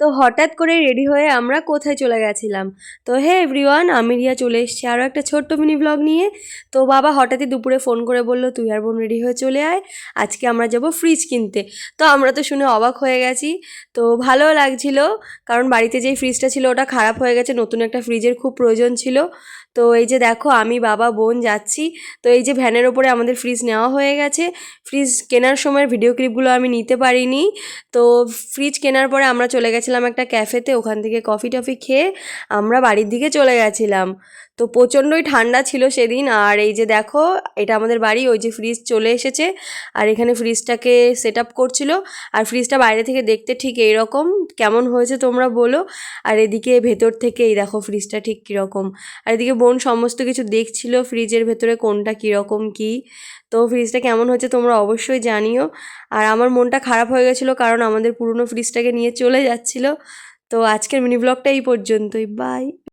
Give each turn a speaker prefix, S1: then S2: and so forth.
S1: তো হঠাৎ করে রেডি হয়ে আমরা কোথায় চলে গেছিলাম। তো হে এভরিওয়ান, আমি রিয়া চলে এসেছি আরও একটা ছোট্ট মিনি ব্লগ নিয়ে। তো বাবা হঠাৎই দুপুরে ফোন করে বলল তুই আর বোন রেডি হয়ে চলে আয়, আজকে আমরা যাব ফ্রিজ কিনতে। তো আমরা তো শুনে অবাক হয়ে গেছি। তো ভালোও লাগছিল, কারণ বাড়িতে যেই ফ্রিজটা ছিল ওটা খারাপ হয়ে গেছে, নতুন একটা ফ্রিজের খুব প্রয়োজন ছিল। তো এই যে দেখো আমি বাবা বোন যাচ্ছি। তো এই যে ভ্যানের ওপরে আমাদের ফ্রিজ নেওয়া হয়ে গেছে। ফ্রিজ কেনার সময় ভিডিও ক্লিপগুলো আমি নিতে পারিনি। তো ফ্রিজ কেনার পরে আমরা চলে গেছিলাম একটা ক্যাফেতে, ওখান থেকে কফি টফি খেয়ে আমরা বাড়ির দিকে চলে গেছিলাম। তো প্রচণ্ডই ঠান্ডা ছিল সেদিন। আর এই যে দেখো এটা আমাদের বাড়ি, ওই যে ফ্রিজ চলে এসেছে আর এখানে ফ্রিজটাকে সেট আপ করছিল। আর ফ্রিজটা বাইরে থেকে দেখতে ঠিক এইরকম, কেমন হয়েছে তোমরা বলো। আর এদিকে ভেতর থেকে এই দেখো ফ্রিজটা ঠিক কীরকম। আর এদিকে বোন সমস্ত কিছু দেখছিল ফ্রিজের ভেতরে কোনটা কীরকম কী। তো ফ্রিজটা কেমন হয়েছে তোমরা অবশ্যই জানিও। আর আমার মনটা খারাপ হয়ে গেছিলো, কারণ আমাদের পুরনো ফ্রিজটাকে নিয়ে চলে যাচ্ছিলো। তো আজকের মিনি ব্লগটা এই পর্যন্তই, বাই।